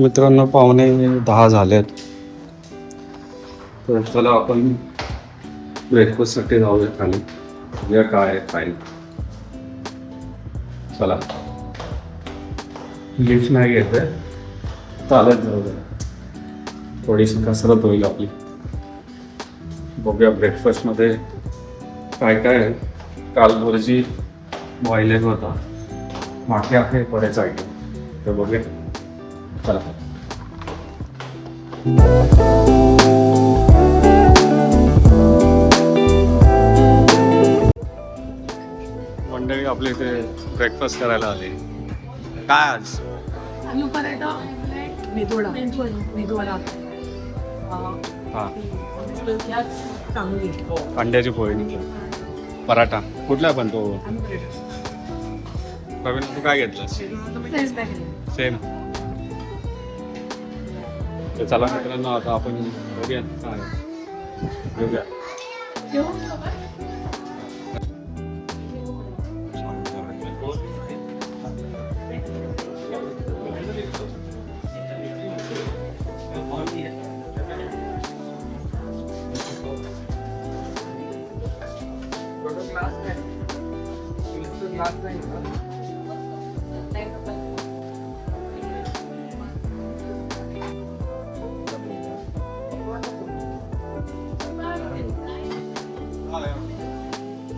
मित्रांनो 9:45 झालेत. तर चला आपण ब्रेकफास्टसाठी जाऊया खाली, बघूया काय आहे काय नाही. चला, लिफ्ट नाही घेत आहे, चालत जाऊया, थोडीशी कसरत होईल आपली. बघूया ब्रेकफास्टमध्ये काय काय आहे. काल भुर्जी बॉईल एग होता, मागे आहे बरेच आयटम, तर बघूया. चला. मंडळी आपल्या इथे ब्रेकफास्ट करायला आले. काय आज? आलू पराठा, मेदूवडा, मेदूवडा, हां, चांगली अंड्याची पोळी, पराठा. कुठला पण तो? प्रवीण, तू काय घेतलंस? सेम. तर चला मित्रांनो, आता आपण बघूया काय घेऊया.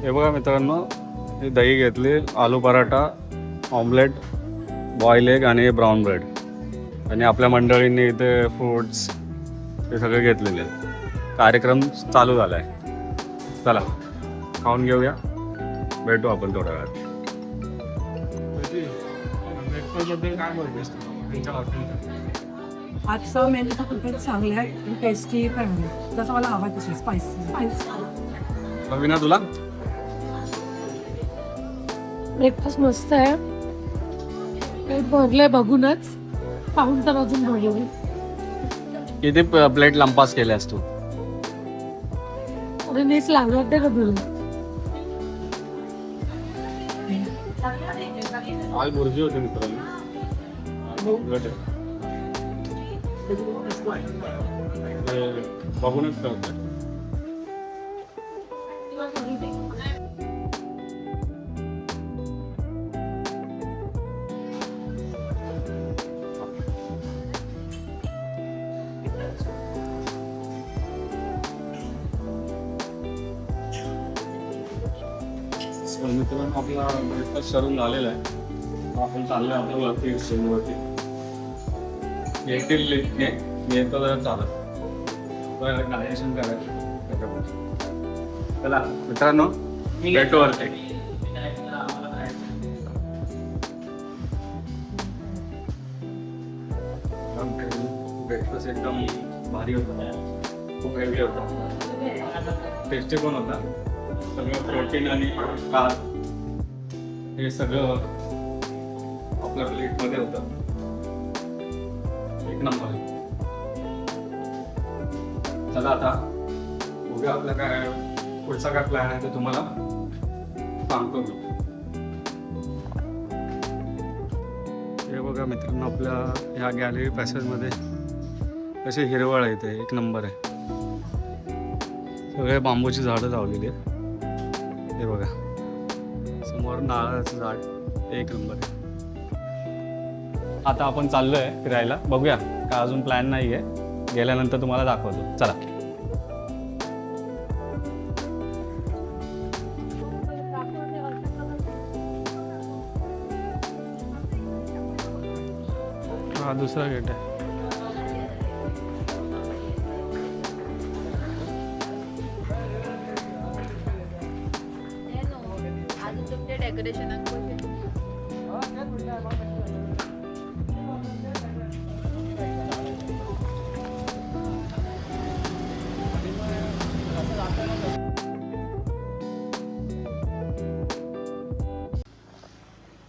हे बघा मित्रांनो, हे दही घेतली, आलू पराठा, ऑमलेट, बॉईल एग आणि ब्राऊन ब्रेड. आणि आपल्या मंडळींनी इथे फ्रूट्स हे सगळे घेतलेले आहेत. कार्यक्रम चालू झाला आहे. चला खाऊन घेऊया, भेटू आपण थोड्या वेळात. आजचा मेनू तर खूपच चांगला आहे आणि टेस्टी पण आहे. जसं मला हवा तशी स्पायसी. रवीना, तुला? ब्रेकफास्ट मस्त आहे, पेट भरलंय बघूनच, पाहून तर अजून भरलं. किती प्लेट लंपास केल्यास तू? अरे नीच लागणार ते का तुला? आज भुर्जी होती मित्रांनो. बघूनच करतोय. मित्रांनो, आपला ब्रेकफास्ट करून झालेला आहे. आपण चाललोय आपल्या वरती स्टेशनवरती. येतील येतं जरा चालत गायशन करायचं त्याच्यामध्ये. चला मित्रांनो, भेटू वरती. ब्रेकफास्ट एकदम भारी होता, खूप हेल्दी होता, टेस्टी पण होता. सगळं प्रोटीन आणि कार्ब हे सगळं आपल्या प्लेटमध्ये होतं. एक नंबर. चला आता बघूया आपला काय पुढचा काय प्लॅन आहे ते तुम्हाला सांगतो मी. हे बघा मित्रांनो, आपल्या ह्या गॅलरी पॅसेजमध्ये कसे हिरवळ आहे, ते एक नंबर आहे. सगळे बांबूची झाडं लावलेली आहेत. हे बघा समोर नारळाचं झाड, एक नंबर आहे. आता आपण चाललोय फिरायला, बघूया काय अजून प्लॅन नाही आहे, गेल्यानंतर तुम्हाला दाखवतो. चला. हा दुसरा गेट आहे.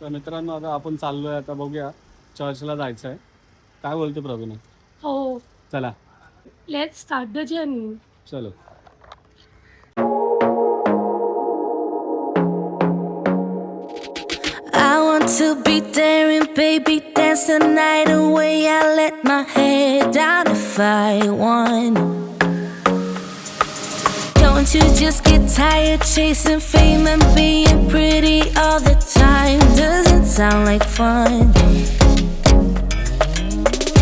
तर मित्रांनो, आता आपण चाललोय, आता बघूया चर्चला जायचं आहे. काय बोलते प्रवीण? हो, चला लेट्स स्टार्ट द जर्नी. चलो. I want to be daring, baby, dance dance the night away. I let my head down if I won. Don't you just get tired chasing fame and being pretty all the time? Doesn't sound like fun.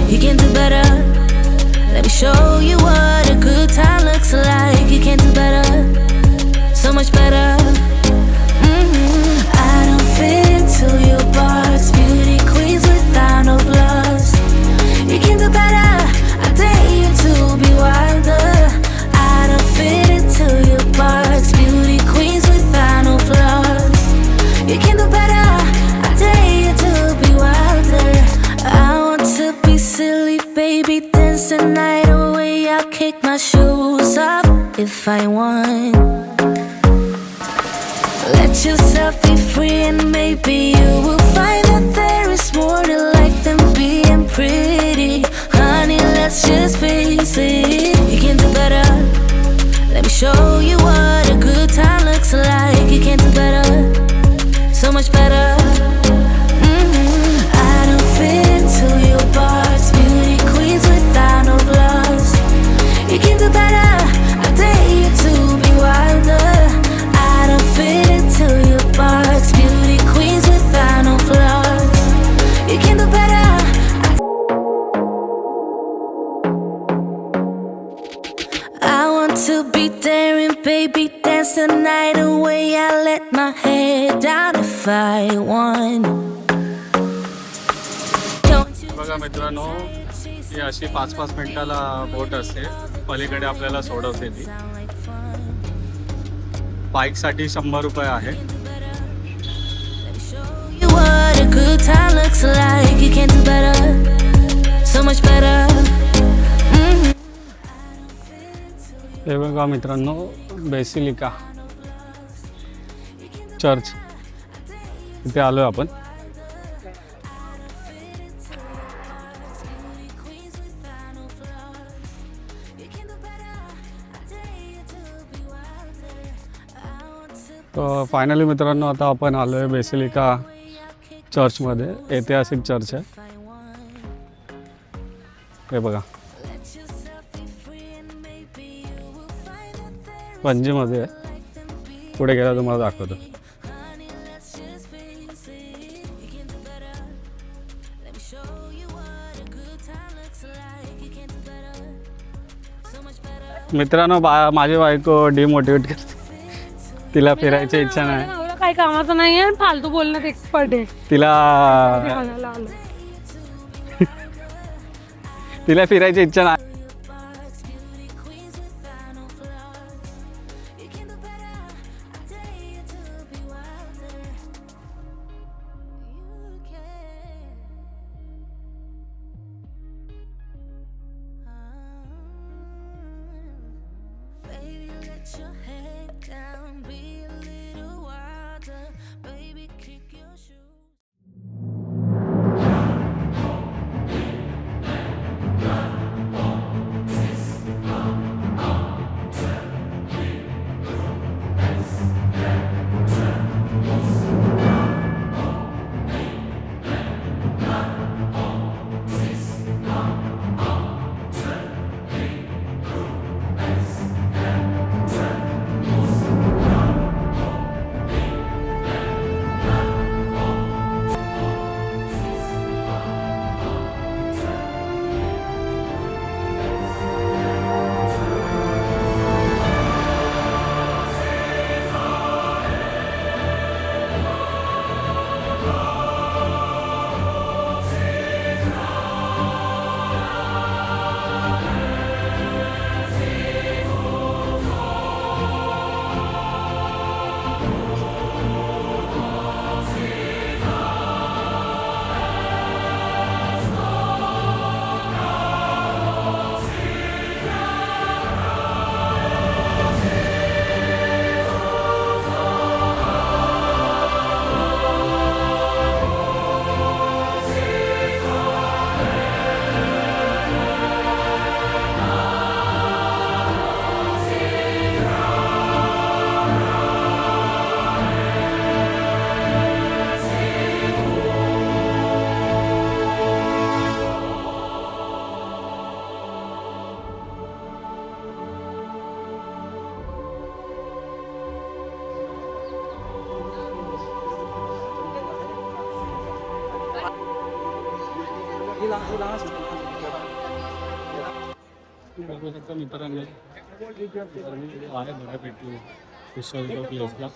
You can do better. Let me show you what a good time looks like. You can do better, so much better. I don't fit into your box. Beauty queens without no flaws. You can do better. I dare you to be wilder. I don't fit into your box. Beauty queens without no flaws. You can do better. I dare you to be wilder. I want to be silly, baby, dance the night away. I'll kick my shoes off if I want. Let yourself be free and maybe you will find that there is more to life than being pretty. Honey, let's just face it. You can do better. Let me show you what a good time looks like. You can do better, so much better. I don't fit into your box. Beauty queens without no flaws. You can do better. I dare you to be wilder. I don't fit into your box. Beauty queens without no flaws. You can do better. I want to be daring, baby, dance the night away. I let my head down if I won. बघा मित्रांनो, ही अशी 5-5 मिनिटाला बोट असते. पलीकडे आपल्याला सोडवते ती. बाईकसाठी 100 रुपये आहे. What a good time looks like. You can do better, so much better. हे बघा मित्रांनो, बेसिलिका चर्च, इथे आलोय आपण. फायनली मित्रांनो, आता आपण आलो आहे बेसिलिका चर्चमध्ये. ऐतिहासिक चर्च आहे हे बघा, पणजीमध्ये आहे. पुढे गेला तुम्हाला दाखवतो. मित्रांनो, माझी बायको डिमोटिवेट करते. तिला फिरायची इच्छा नाही. एवढं काही कामाचं नाही आहे, फालतू बोलण्यात एक्सपर्ट आहे. तिला फिरायची इच्छा नाही. मित्रांनो आहे बऱ्यापैकी हिस्टॉरिकल प्लेसला.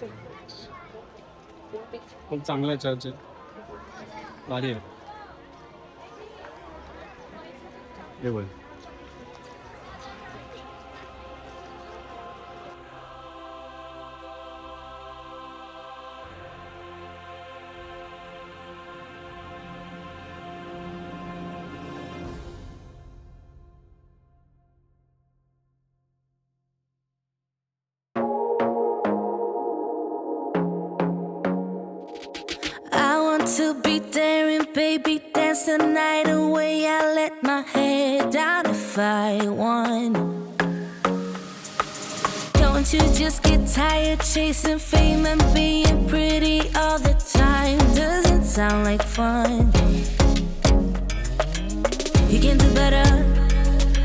खूप चांगला चर्च आहे, भारी आहे. हे बघ I want to be daring, baby, dance the night away. I let my head down if I won. Don't you just get tired chasing fame and being pretty all the time? Doesn't sound like fun. You can do better.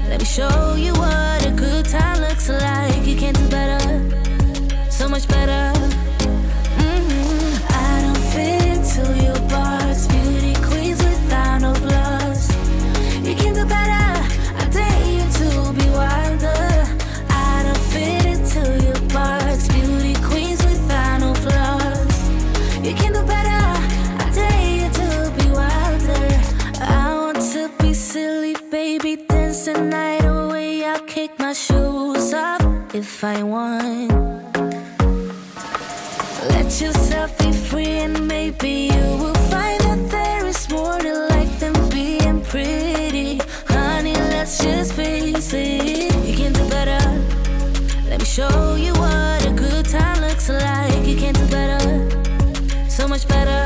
Let me show you what a good time looks like. You can do better, so much better. I don't fit into your box, beauty queens without no flaws. You can do better, I dare you to be wilder. I don't fit into your box, beauty queens without no flaws. You can do better, I dare you to be wilder. I want to be silly, baby, dance the night away. I'll kick my shoes off if I want. Let yourself be free and maybe you will find that there is more to life than being pretty. Honey, let's just face it. You can do better. Let me show you what a good time looks like. You can do better, so much better.